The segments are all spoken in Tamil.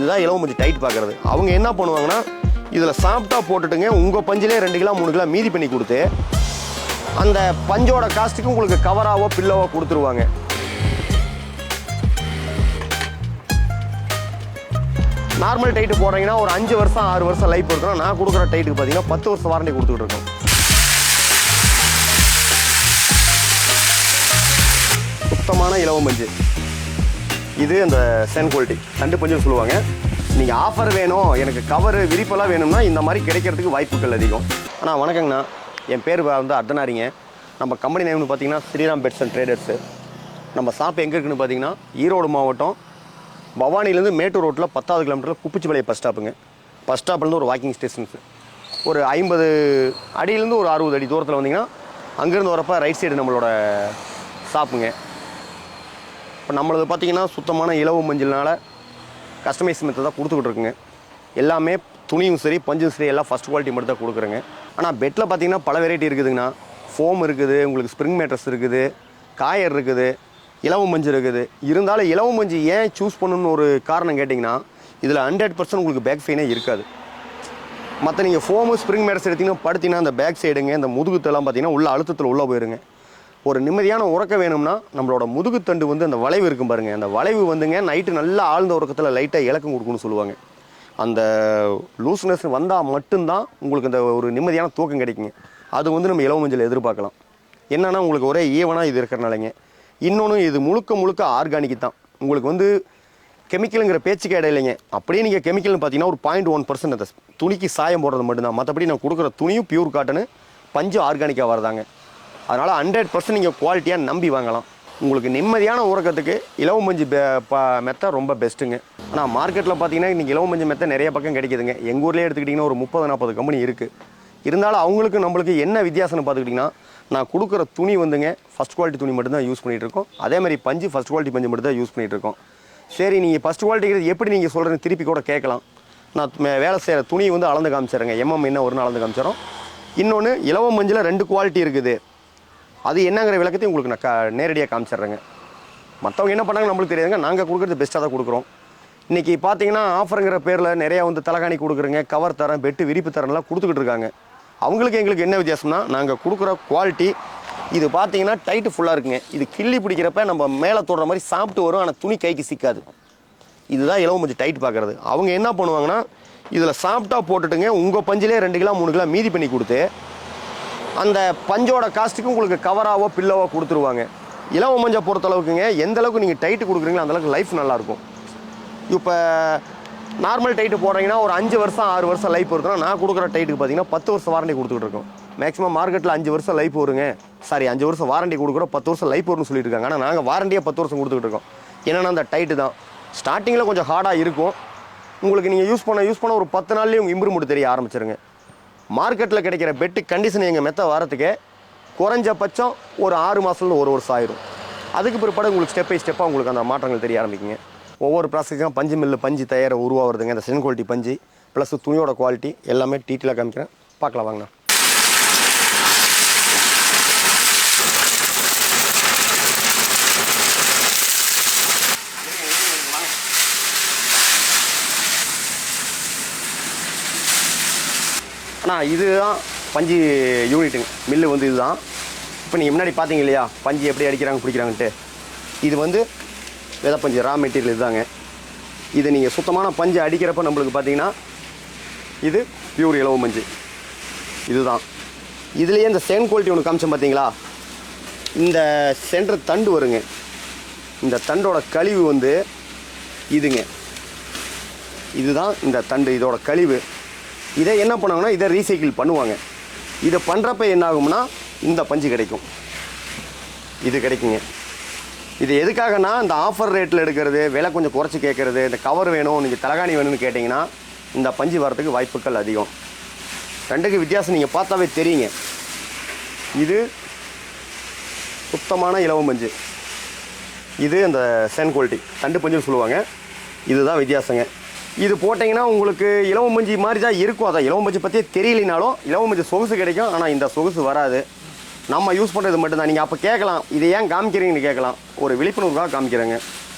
இதுதான் இலவ மஞ்சள் டைட் பார்க்குறது. அவங்க என்ன பண்ணுவாங்கன்னா இதில் சாஃப்டாக போட்டுட்டுங்க உங்கள் பஞ்சிலே 2 கிலோ 3 கிலோ மீதி பண்ணி கொடுத்து அந்த பஞ்சோட காஸ்ட்டுக்கு உங்களுக்கு கவராவோ பில்லோவோ கொடுத்துருவாங்க. நார்மல் டைட்டு போடுறீங்கன்னா ஒரு 5 வருஷம் 6 வருஷம் லைஃப் இருக்கணும். நான் கொடுக்குற டைட்டுக்கு பார்த்தீங்கன்னா 10 வருஷம் வாரண்டி கொடுத்துட்டு இருக்கோம். சுத்தமான இலவ மஞ்சள். இது அந்த சென் குவாலிட்டி தண்டு பஞ்சுன்னு சொல்லுவாங்க. நீங்கள் ஆஃபர் வேணும், எனக்கு கவரு விரிப்பெல்லாம் வேணும்னா இந்த மாதிரி கிடைக்கிறதுக்கு வாய்ப்புகள் அதிகம். ஆனால் வணக்கங்கண்ணா, என் பேர் வந்து அர்த்தனாரிங்க. நம்ம கம்பெனி நேம்னு பார்த்தீங்கன்னா ஸ்ரீராம் பெட்ஸ் அண்ட் ட்ரேடர்ஸு. நம்ம ஷாப் எங்கே இருக்குன்னு பார்த்தீங்கன்னா ஈரோடு மாவட்டம் பவானிலேருந்து மேட்டூர் ரோட்டில் 10வது கிலோமீட்டரில் குப்பிச்சிபாளையம் பஸ் ஸ்டாப்புங்க. பஸ் ஸ்டாப்லேருந்து ஒரு வாக்கிங் ஸ்டேஷன்ஸு ஒரு 50 அடியிலேருந்து ஒரு 60 அடி தூரத்தில் வந்தீங்கன்னா அங்கேருந்து வரப்போ ரைட் சைடு நம்மளோட ஷாப்புங்க. இப்போ நம்மளது பார்த்திங்கன்னா சுத்தமான இலவ மஞ்சள்னால கஸ்டமைஸ் மெத்தட் தான் கொடுத்துக்கிட்டு இருக்குங்க. எல்லாமே துணியும் சரி பஞ்சும் சரி எல்லாம் ஃபஸ்ட் குவாலிட்டி மட்டும் தான் கொடுக்குறேங்க. ஆனால் பெட்டில் பார்த்திங்கன்னா பல வெரைட்டி இருக்குதுங்கண்ணா. ஃபோம் இருக்குது, உங்களுக்கு ஸ்ப்ரிங் மேட்ரஸ் இருக்குது, காயர் இருக்குது, இலவ மஞ்சள் இருக்குது. இருந்தாலும் இலவ மஞ்சள் ஏன் சூஸ் பண்ணணும்னு ஒரு காரணம் கேட்டிங்கன்னா இதில் 100% உங்களுக்கு பேக் ஃபெயினே இருக்காது. மற்ற நீங்கள் ஃபோமு ஸ்ப்ரிங் மேட்ரஸ் எடுத்திங்கன்னா படுத்திங்கன்னா அந்த பேக் சைடுங்க இந்த முதுகுத்தெல்லாம் பார்த்திங்கன்னா உள்ள அழுத்தத்தில் உள்ளே போயிருங்க. ஒரு நிம்மதியான உறக்கம் வேணும்னா நம்மளோட முதுகுத்தண்டு வந்து அந்த வளைவு இருக்கும் பாருங்கள், அந்த வளைவு வந்துங்க நைட்டு நல்லா ஆழ்ந்த உறக்கத்தில் லைட்டாக இலக்கம் கொடுக்குன்னு சொல்லுவாங்க. அந்த லூஸ்னஸ் வந்தால் மட்டும்தான் உங்களுக்கு அந்த ஒரு நிம்மதியான தூக்கம் கிடைக்குங்க. அது வந்து நம்ம இலவ மஞ்சள் எதிர்பார்க்கலாம். என்னென்னா உங்களுக்கு ஒரே ஈவனாக இது இருக்கிறனாலங்க. இன்னொன்று இது முழுக்க ஆர்கானிக் தான். உங்களுக்கு வந்து கெமிக்கலுங்கிற பேச்சுக்கு இடையிலைங்க. அப்படியே நீங்கள் கெமிக்கல்னு பார்த்தீங்கன்னா ஒரு 0.1% அந்த துணிக்கு சாயம் போடுறது மட்டும்தான். மற்றபடி நான் கொடுக்குற துணியும் பியூர் காட்டனு, பஞ்சு ஆர்கானிக்காக வரதாங்க. அதனால் 100% நீங்கள் குவாலிட்டியாக நம்பி வாங்கலாம். உங்களுக்கு நிம்மதியான உறக்கத்துக்கு இலவ மஞ்சு மெத்தை ரொம்ப பெஸ்ட்டுங்க. ஆனால் மார்க்கெட்டில் பார்த்தீங்கன்னா இன்றைக்கி இலவ மஞ்சு மெத்தை நிறைய பக்கம் கிடைக்குதுங்க. எங்கள் ஊர்லேயே எடுத்துக்கிட்டிங்கன்னா ஒரு 30-40 கம்பெனி இருக்குது. இருந்தாலும் அவங்களுக்கு நம்மளுக்கு என்ன வித்தியாசம்னு பார்த்துக்கிட்டிங்கன்னா நான் கொடுக்குற துணி வந்துங்க ஃபஸ்ட் குவாலிட்டி துணி மட்டும்தான் யூஸ் பண்ணிகிட்டு இருக்கோம். அதேமாதிரி பஞ்சு ஃபஸ்ட் குவாலிட்டி பஞ்சு மட்டும் தான் யூஸ் பண்ணிகிட்டு இருக்கோம். சரி, நீங்கள் ஃபஸ்ட் குவாலிட்டிங்கிறது எப்படி நீங்கள் சொல்கிறேன்னு திருப்பி கூட கேட்கலாம். நான் வேலை செய்கிற துணி வந்து அளந்து காமிச்சிடுறேங்க. என்ன ஒரு நாள் அளந்து காமிச்சிடறோம். இன்னொன்று இலவ மஞ்சில் 2 குவாலிட்டி இருக்குது. அது என்னங்கிற விளக்கத்தையும் உங்களுக்கு நான் நேரடியாக காமிச்சிட்றேங்க. மற்றவங்க என்ன பண்ணாங்க நம்மளுக்கு தெரியாதுங்க. நாங்கள் கொடுக்குறது பெஸ்ட்டாக தான் கொடுக்குறோம். இன்றைக்கி பார்த்தீங்கன்னா ஆஃபருங்கிற பேரில் நிறையா வந்து தலகாணி கொடுக்குறேங்க, கவர் தரேன், பெட்டு விரிப்பு தரேன்லாம் கொடுத்துக்கிட்டு இருக்காங்க. அவங்களுக்கு எங்களுக்கு என்ன வித்தியாசம்னா நாங்கள் கொடுக்குற குவாலிட்டி இது பார்த்தீங்கன்னா டைட்டு ஃபுல்லாக இருக்குங்க. இது கிள்ளி பிடிக்கிறப்ப நம்ம மேலே தொடுற மாதிரி சாப்பிட்டு வரும், ஆனால் துணி கைக்கு சிக்காது. இதுதான் இலவ மஞ்சள் டைட் பார்க்குறது. அவங்க என்ன பண்ணுவாங்கன்னா இதில் சாஃப்டாக போட்டுட்டுங்க உங்கள் பஞ்சிலே 2 கிலோ 3 கிலோ மீதி பண்ணி கொடுத்து அந்த பஞ்சோட காஸ்ட்டுக்கு உங்களுக்கு கவராவோ பில்லோவோ கொடுத்துருவாங்க. இலவ மஞ்சள் பொறுத்தளவுக்குங்க எந்த அளவுக்கு நீங்கள் டைட்டு கொடுக்குறீங்களோ அந்தளவுக்கு லைஃப் நல்லாயிருக்கும். இப்போ நார்மல் டைட்டு போடுறீங்கன்னா ஒரு 5 வருஷம் 6 வருஷம் லைஃப் இருக்குன்னா நான் கொடுக்குற டைட்டுக்கு பார்த்தீங்கன்னா 10 வருஷம் வாரண்டி கொடுத்துட்டு இருக்கோம். மேக்ஸிமம் மார்க்கெட்டில் 5 வருஷம் லைஃப் வருங்க, 5 வருஷம் வாரண்டி கொடுக்குறோம், 10 வருஷம் லைஃப் வரும்னு சொல்லிட்டு இருக்காங்க. ஆனால் நாங்கள் வாரண்டியாக 10 வருஷம் கொடுத்துக்கிட்டு இருக்கோம். என்னென்னா அந்த டைட்டு தான் ஸ்டார்டிங்கில் கொஞ்சம் ஹார்டாக இருக்கும். உங்களுக்கு நீங்கள் யூஸ் பண்ண ஒரு 10 நாள்லேயே உங்கள் இம்ப்ரூவ்மெண்ட் தெரிய ஆரம்பிச்சிருங்க. மார்க்கெட்டில் கிடைக்கிற பெட்டு கண்டிஷன் எங்கள் மெத்த வரத்துக்கு குறைஞ்சபட்சம் ஒரு 6 மாதத்துலேருந்து 1 வருஷம் ஆயிரும். அதுக்கு பிற்பாடு உங்களுக்கு ஸ்டெப் பை ஸ்டெப்பாக உங்களுக்கு அந்த மாற்றங்கள் தெரிய ஆரம்பிக்குங்க. ஒவ்வொரு ப்ராசஸும் பஞ்சு மில்லு பஞ்சு தயார உருவாகிறதுங்க. இந்த சென் குவாலிட்டி பஞ்சு ப்ளஸ் துணியோட குவாலிட்டி எல்லாமே டீட்டெயிலாக காமிக்கிறேன், பார்க்கலாம் வாங்கண்ணா. அண்ணா இதுதான் பஞ்சு யூனிட்டுங்க. மில்லு வந்து இதுதான். இப்போ நீங்கள் முன்னாடி பார்த்தீங்க இல்லையா பஞ்சு எப்படி அடிக்கிறாங்க பிடிக்கிறாங்கன்ட்டு, இது வந்து விதை பஞ்சு ரா மெட்டீரியல் இதுதாங்க. இதை நீங்கள் சுத்தமான பஞ்சு அடிக்கிறப்ப நம்மளுக்கு பார்த்தீங்கன்னா இது பியூர் இலவ மஞ்சு இதுதான். இதுலேயே இந்த சென் குவாலிட்டி ஒன்று காமிச்சோம் பார்த்தீங்களா, இந்த சென்டர் தண்டு வருங்க. இந்த தண்டோட கழிவு வந்து இதுங்க, இதுதான் இந்த தண்டு, இதோட கழிவு. இதை என்ன பண்ணுவாங்கன்னா இதை ரீசைக்கிள் பண்ணுவாங்க. இதை பண்ணுறப்ப என்ன ஆகும்னா இந்த பஞ்சு கிடைக்கும், இது கிடைக்குங்க. இது எதுக்காகனா இந்த ஆஃபர் ரேட்டில் எடுக்கிறது, விலை கொஞ்சம் குறைச்சி கேட்குறது, இந்த கவர் வேணும் நீங்கள் தலகாணி வேணும்னு கேட்டிங்கன்னா இந்த பஞ்சு வரத்துக்கு வாய்ப்புகள் அதிகம். ரெண்டுக்கு வித்தியாசம் நீங்கள் பார்த்தாவே தெரியுங்க. இது சுத்தமான இலவ பஞ்சு, இது அந்த சென் குவாலிட்டி தண்டு பஞ்சுன்னு சொல்லுவாங்க. இதுதான் வித்தியாசங்க. இது போட்டிங்கன்னா உங்களுக்கு இலவ மஞ்சி மாதிரி தான் இருக்கும். அதான் இலவ மஞ்சி பற்றியே தெரியலினாலும் இலவ மஞ்சி சொகுசு கிடைக்கும், ஆனால் இந்த சொகுசு வராது. நம்ம யூஸ் பண்ணுறது மட்டும்தான். நீங்கள் அப்போ கேட்கலாம் இதை ஏன் காமிக்கிறீங்கன்னு கேட்கலாம். ஒரு விழிப்புணர்வுக்காக காமிக்கிறேங்க.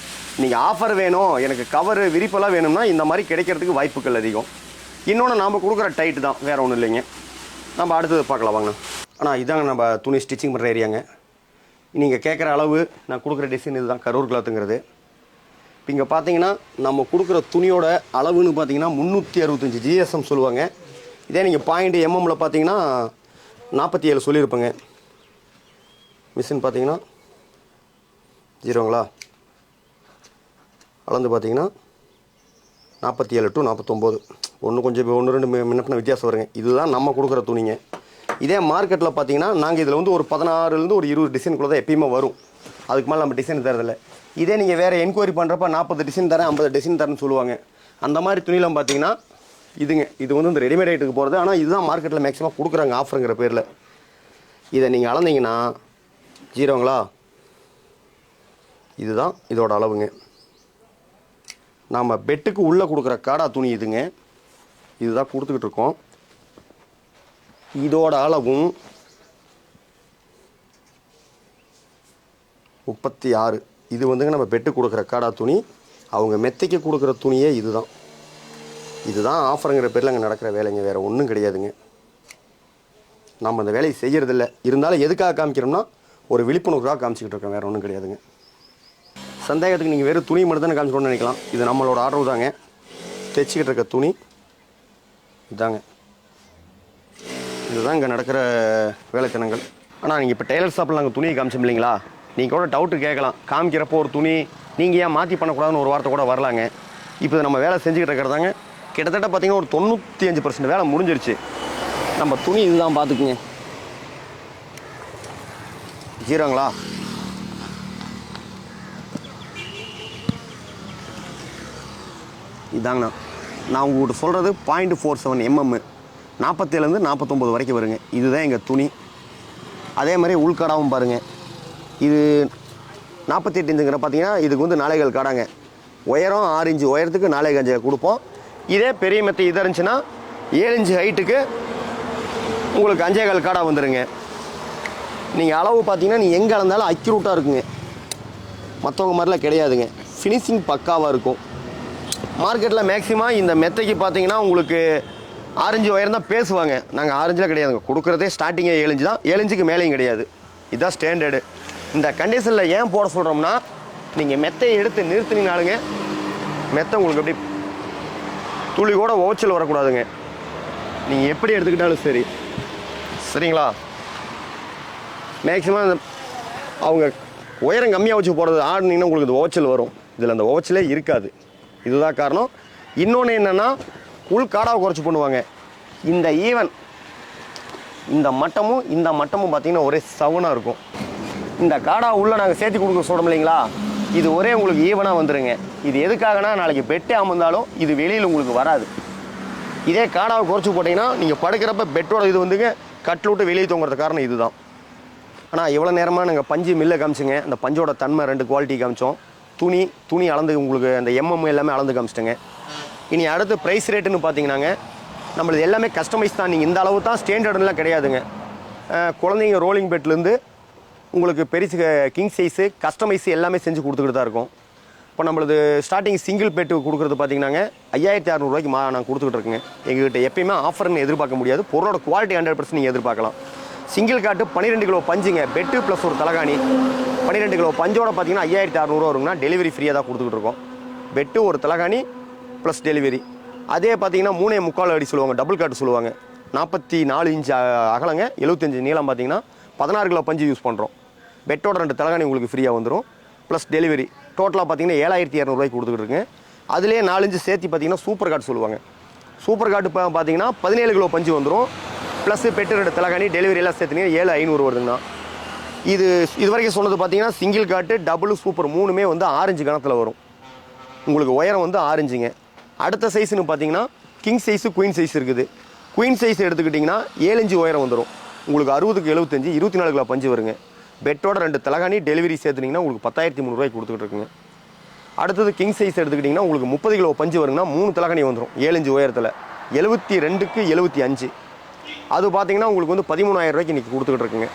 நீங்கள் ஆஃபர் வேணும், எனக்கு கவர் விரிப்பெல்லாம் வேணும்னா இந்த மாதிரி கிடைக்கிறதுக்கு வாய்ப்புகள் அதிகம். இன்னொன்று நாம் கொடுக்குற டைட்டு தான், வேறு ஒன்றும் இல்லைங்க. நம்ம அடுத்தது பார்க்கலாம் வாங்க. ஆனால் இதாங்க நம்ம துணி ஸ்டிச்சிங் பண்ணுற ஏரியாங்க. நீங்கள் கேட்குற அளவு நான் கொடுக்குற டிசைன் இதுதான், கரூர் கிளாத்துங்கிறது. இப்போ இங்கே பார்த்தீங்கன்னா நம்ம கொடுக்குற துணியோட அளவுன்னு பார்த்தீங்கன்னா 365 GSM சொல்லுவாங்க. இதே நீங்கள் பாயிண்ட் எம்எம்மில் பார்த்தீங்கன்னா 47 சொல்லியிருப்பேங்க. மிஷின் பார்த்தீங்கன்னா 0ங்களா, அளந்து பார்த்தீங்கன்னா 47 to 49, ஒன்று கொஞ்சம் 1-2 முன்ன வித்தியாசம் வருங்க. இதுதான் நம்ம கொடுக்குற துணிங்க. இதே மார்க்கெட்டில் பார்த்தீங்கன்னா நாங்கள் இதில் வந்து ஒரு 16லேருந்து ஒரு 20 டிசைனுக்குள்ளே தான் எப்பயுமே வரும். அதுக்கு மேலே நம்ம டிசைன் தரதில்லை. இதே நீங்கள் வேறு என்கொயரி பண்ணுறப்ப 40 டிசைன் தரேன், 50 டிசைன் தரேன்னு சொல்லுவாங்க. அந்த மாதிரி துணியெலாம் பார்த்தீங்கன்னா இதுங்க, இது வந்து இந்த ரெடிமேட் ஐட்டுக்கு போகிறது. ஆனால் இதுதான் மார்க்கெட்டில் மேக்ஸிமம் கொடுக்குறாங்க ஆஃபருங்கிற பேரில். இதை நீங்கள் அளந்தீங்கன்னா 0ங்களா, இதுதான் இதோட அளவுங்க. நாம் பெட்டுக்கு உள்ளே கொடுக்குற காடா துணி இதுங்க, இதுதான் கொடுத்துக்கிட்டு இருக்கோம். இதோட அளவும் 36. இது வந்துங்க நம்ம பெட்டு கொடுக்குற காடா துணி. அவங்க மெத்தைக்கு கொடுக்குற துணியே இதுதான். இதுதான் ஆஃபருங்கிற பேரில் அங்கே நடக்கிற வேலைங்க, வேறு ஒன்றும் கிடையாதுங்க. நம்ம அந்த வேலையை செய்கிறதில்ல. இருந்தாலும் எதுக்காக காமிக்கிறோம்னா ஒரு விழிப்புணர்வுக்காக காமிச்சிக்கிட்டு இருக்கோம், வேறு ஒன்றும் கிடையாதுங்க. சந்தேகத்துக்கு நீங்கள் வெறும் துணி மட்டும் தானே காமிச்சிக்கணும்னு நினைக்கலாம். இது நம்மளோட ஆர்டர் தாங்க. தைச்சிக்கிட்டு இருக்க துணி இதாங்க. இதுதான் இங்கே நடக்கிற வேலைத்தனங்கள். ஆனால் நீங்கள் இப்போ டெய்லர் ஷாப்பில் நாங்கள் துணியை காமிச்சோம் இல்லைங்களா, நீங்கள் கூட டவுட்டு கேட்கலாம், காமிக்கிறப்போ ஒரு துணி நீங்கள் ஏன் மாற்றி பண்ணக்கூடாதுன்னு ஒரு வார்த்தை கூட வரலாங்க. இப்போ நம்ம வேலை செஞ்சுக்கிட்டு இருக்கிறதாங்க. கிட்டத்தட்ட பார்த்தீங்கன்னா ஒரு 95% வேலை முடிஞ்சிருச்சு. நம்ம துணி இதுதான் பார்த்துக்குங்க. 0ங்களா, இதாங்கண்ணா. நான் உங்கள்கிட்ட சொல்கிறது 0.47 mm, 47லேருந்து 49 வரைக்கும் வருங்க. இதுதான் எங்கள் துணி. அதே மாதிரி உள்காடாவும் பாருங்கள். இது 48 இன்ச்சுங்கிற பார்த்தீங்கன்னா இதுக்கு வந்து 4 கால் காடாங்க. உயரம் 6 இன்ச்சு உயரத்துக்கு 4 கஞ்சை கொடுப்போம். இதே பெரிய மெத்தை இதாக இருந்துச்சுன்னா 7 இன்ச்சு ஹைட்டுக்கு உங்களுக்கு 5 கால் காடாக வந்துடுங்க. நீங்கள் அளவு பார்த்தீங்கன்னா நீங்கள் எங்கே அளந்தாலும் அக்யூரேட்டாக இருக்குங்க. மற்றவங்க மாதிரிலாம் கிடையாதுங்க. ஃபினிஷிங் பக்காவாக இருக்கும். மார்க்கெட்டில் மேக்ஸிமம் இந்த மெத்தைக்கு பார்த்தீங்கன்னா உங்களுக்கு 6 இன்ச்சு உயரம் தான் பேசுவாங்க. நாங்கள் 6 இன்ச்சில் கிடையாதுங்க. கொடுக்குறதே ஸ்டார்டிங்கே 7 இன்ச்சு தான். 7 இன்ச்சுக்கு மேலேயும் கிடையாது. இதுதான் ஸ்டாண்டர்டு. இந்த கண்டிஷனில் ஏன் போட சொல்கிறோம்னா, நீங்கள் மெத்தையை எடுத்து நிறுத்தினீங்கனாலுங்க மெத்தை உங்களுக்கு எப்படி துளி கூட ஓச்சல் வரக்கூடாதுங்க. நீங்கள் எப்படி எடுத்துக்கிட்டாலும் சரி, சரிங்களா. மேக்ஸிமம் அவங்க உயரம் கம்மியாக வச்சு போடுறது ஆடுனீங்கன்னா உங்களுக்கு இந்த ஓச்சல் வரும். இதில் அந்த ஓச்சலே இருக்காது. இதுதான் காரணம். இன்னொன்று என்னென்னா, உள் காடாவை குறைச்சி பண்ணுவாங்க. இந்த ஈவன் இந்த மட்டமும் பார்த்தீங்கன்னா ஒரே சவுனாக இருக்கும். இந்த காடா உள்ளே நாங்கள் சேர்த்து கொடுக்க சொல்கிறோம் இல்லைங்களா, இது ஒரே உங்களுக்கு ஈவனாக வந்துடுங்க. இது எதுக்காகனா, நாளைக்கு பெட்டே அமர்ந்தாலும் இது வெளியில் உங்களுக்கு வராது. இதே காடாவை குறைச்சி போட்டிங்கன்னா நீங்கள் படுக்கிறப்ப பெட்டோட இது வந்துங்க கட்டில் விட்டு வெளியே தூங்குறது காரணம் இதுதான். ஆனால் இவ்வளோ நேரமாக நாங்கள் பஞ்சு மில்லை காமிச்சுங்க. அந்த பஞ்சோட தன்மை 2 குவாலிட்டி காமிச்சோம். துணி அளந்து உங்களுக்கு அந்த எம்எம் எல்லாமே அளந்து காமிச்சிட்டேங்க. இனி அடுத்து ப்ரைஸ் ரேட்டுன்னு பார்த்தீங்கன்னாங்க, நம்மளது எல்லாமே கஸ்டமைஸ் தான். நீங்கள் இந்த அளவு தான் ஸ்டாண்டர்டுலாம் கிடையாதுங்க. குழந்தைங்க ரோலிங் பெட்லேருந்து உங்களுக்கு பெருசு கிங் சைஸு கஸ்டமைஸ் எல்லாமே செஞ்சு கொடுத்துக்கிட்டு தான் இருக்கும். இப்போ நம்மளது ஸ்டார்டிங் சிங்கிள் பெட்டு கொடுக்குறது பார்த்தீங்கன்னாங்க 5600 ரூபாய்க்கு நான் கொடுத்துக்கிட்டு இருக்கேங்க. எங்கள்கிட்ட எப்பயுமே ஆஃபர்னு எதிர்பார்க்க முடியாது. பொருளோட குவாலிட்டி 100% நீங்கள் எதிர்பார்க்கலாம். சிங்கிள் காட்டு 12 கிலோ பஞ்சுங்க, பெட்டு ப்ளஸ் ஒரு தலகாணி. 12 கிலோ பஞ்சோட பார்த்தீங்கன்னா 5600 வருங்கன்னா டெலிவரி ஃப்ரீயாக தான் கொடுத்துக்கிட்டு இருக்கோம். பெட்டு ஒரு தலகாணி ப்ளஸ் டெலிவரி. அதே பார்த்தீங்கன்னா 3.25 அடி சொல்லுவாங்க, டபுள் காட்டு சொல்லுவாங்க. 44 இன்ச் அகலங்க, 75 நீளம். பார்த்தீங்கன்னா 16 கிலோ பஞ்சு யூஸ் பண்ணுறோம். பெட்டோட 2 தலகாணி உங்களுக்கு ஃப்ரீயாக வந்துடும் ப்ளஸ் டெலிவரி. டோட்டலாக பார்த்தீங்கன்னா 7200 ரூபாய்க்கு கொடுத்துக்கிட்டு இருக்குங்க. அதுலேயே 4 இன்ச்சு சேர்த்து பார்த்தீங்கன்னா சூப்பர் காட்டு சொல்லுவாங்க. சூப்பர் காட்டு இப்போ பார்த்தீங்கன்னா 17 கிலோ பஞ்சு வந்துடும் ப்ளஸ் பெட்டு 2 தலகாணி டெலிவரி எல்லாம் சேர்த்துனீங்கன்னா 7500 வருதுங்கண்ணா. இது வரைக்கும் சொன்னது பார்த்தீங்கன்னா சிங்கிள் காட்டு டபுள் சூப்பர் 3மே வந்து 6 இன்ச்சு கணத்தில் வரும். உங்களுக்கு உயரம் வந்து 6 இன்ச்சுங்க. அடுத்த சைஸ்னு பார்த்தீங்கன்னா கிங் சைஸு குயின் சைஸ் இருக்குது. குயின் சைஸ் எடுத்துக்கிட்டிங்கன்னா 7 இன்ச்சு உயரம் வந்துடும். உங்களுக்கு 60க்கு 75 24 கிலோ பஞ்சு வருங்க. பெட்டோட 2 தலகாணி டெலிவரி சேர்த்துனீங்கன்னா உங்களுக்கு 10300 ரூபாய்க்கு கொடுத்துக்கிட்டு இருக்குங்க. அடுத்தது கிங் சைஸ் எடுத்துக்கிட்டிங்கன்னா உங்களுக்கு 30 கிலோ பஞ்சு வருங்கன்னா 3 தலகாணி வந்துடும் 7 இன்ச்சு உயரத்தில். 72க்கு 75 அது பார்த்தீங்கன்னா உங்களுக்கு வந்து 13000 ரூபாய்க்கு இன்றைக்கி கொடுத்துக்கிட்டு இருக்குங்க.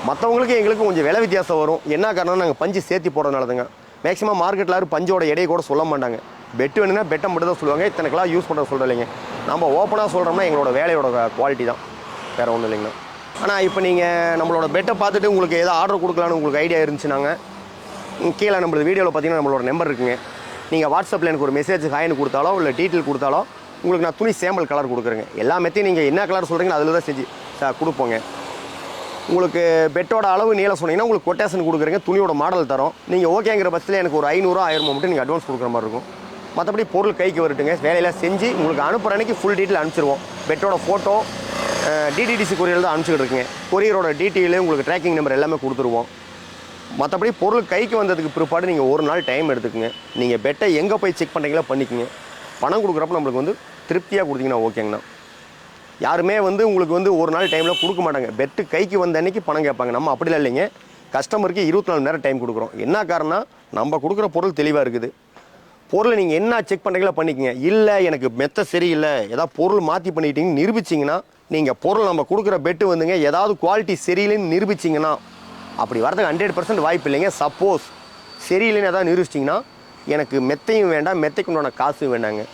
மற்றவங்களுக்கு எங்களுக்கு கொஞ்சம் விலை வித்தியாசம் வரும். என்ன காரணம், நாங்கள் பஞ்சு சேர்த்து போடுறதுனால தாங்க. மேக்ஸிமம் மார்க்கெட்டில் யாரும் பஞ்சோட எடையை கூட சொல்ல மாட்டாங்க. பெட்டு வேணுன்னா பெட்டை மட்டும் தான் சொல்லுவாங்க. இத்தனை கிலோ யூஸ் பண்ணுற சொல்கிறேன் இல்லைங்க. நம்ம ஓப்பனாக சொல்கிறோம்னா எங்களோட வேலையோட குவாலிட்டி தான், வேறு ஒன்றும் இல்லைங்கண்ணா. ஆனால் இப்போ நீங்கள் நம்மளோட பெட்டை பார்த்துட்டு உங்களுக்கு ஏதோ ஆர்டர் கொடுக்கலான்னு உங்களுக்கு ஐடியா இருந்துச்சுனாங்க, கீழே நம்மளோட வீடியோவில் பார்த்தீங்கன்னா நம்மளோட நம்பர் இருக்குங்க. நீங்கள் வாட்ஸ்அப்பில் எனக்கு ஒரு மெசேஜ் ஹாய்னு கொடுத்தாலோ இல்லை டீட்டெயில் கொடுத்தாலோ உங்களுக்கு நான் துணி சேம்பிள் கலர் கொடுக்குறேங்க. எல்லா மெத்தையும் நீங்கள் என்ன கலர் சொல்கிறீங்களோ அதில் தான் செஞ்சு கொடுப்போங்க. உங்களுக்கு பெட்டோட அளவு நீளம் சொன்னீங்கன்னா உங்களுக்கு கொட்டேஷன் கொடுக்குறேங்க, துணியோட மாடல் தரோம். நீங்கள் ஓகேங்கிற பட்சத்தில் எனக்கு ஒரு 500 1000 மட்டும் நீங்கள் அட்வான்ஸ் கொடுக்குற மாதிரி இருக்கும். மற்றபடி பொருள் கைக்கு வரட்டுங்க, வேலையெல்லாம் செஞ்சு உங்களுக்கு அனுப்புகிற அன்றைக்கி ஃபுல் டீட்டெயில் அனுப்பிச்சிருவோம். பெட்டோட ஃபோட்டோ டிடிடிசி கொரியர் தான் அனுப்பிச்சிட்டு இருக்குங்க. கொரியரோட டீட்டெயிலு உங்களுக்கு ட்ராக்கிங் நம்பர் எல்லாமே கொடுத்துருவோம். மற்றபடி பொருள் கைக்கு வந்ததுக்கு பிற்பாடு நீங்கள் ஒரு நாள் டைம் எடுத்துக்கங்க. நீங்கள் பெட்டை எங்கே போய் செக் பண்ணுறீங்களோ பண்ணிக்கோங்க. பணம் கொடுக்குறப்ப நம்மளுக்கு வந்து திருப்தியாக கொடுத்தீங்கன்னா ஓகேங்கண்ணா. யாருமே வந்து உங்களுக்கு வந்து ஒரு நாள் டைமில் கொடுக்க மாட்டாங்க. பெட்டு கைக்கு வந்த அன்றைக்கி பணம் கேட்பாங்க. நம்ம அப்படிலாம் இல்லைங்க, கஸ்டமருக்கு 24 மணி நேரம் டைம் கொடுக்குறோம். என்ன காரணம், நம்ம கொடுக்குற பொருள் தெளிவாக இருக்குது. பொருளை நீங்கள் என்ன செக் பண்ணுறீங்களோ பண்ணிக்கங்க. இல்லை எனக்கு மெத்த சரியில்லை, ஏதாவது பொருள் மாற்றி பண்ணிட்டீங்கன்னு நிரூபிச்சிங்கன்னா, நீங்கள் பொருள் நம்ம கொடுக்குற பெட்டு வந்துங்க ஏதாவது குவாலிட்டி சரியில்லைன்னு நிரூபிச்சிங்கன்னா, அப்படி வரதுக்கு 100% வாய்ப்பு இல்லைங்க. சப்போஸ் சரியில்லைன்னு ஏதாவது நிரூபிச்சிட்டிங்கன்னா எனக்கு மெத்தையும் வேண்டாம், மெத்தைக்கு உண்டான காசும் வேண்டாங்க.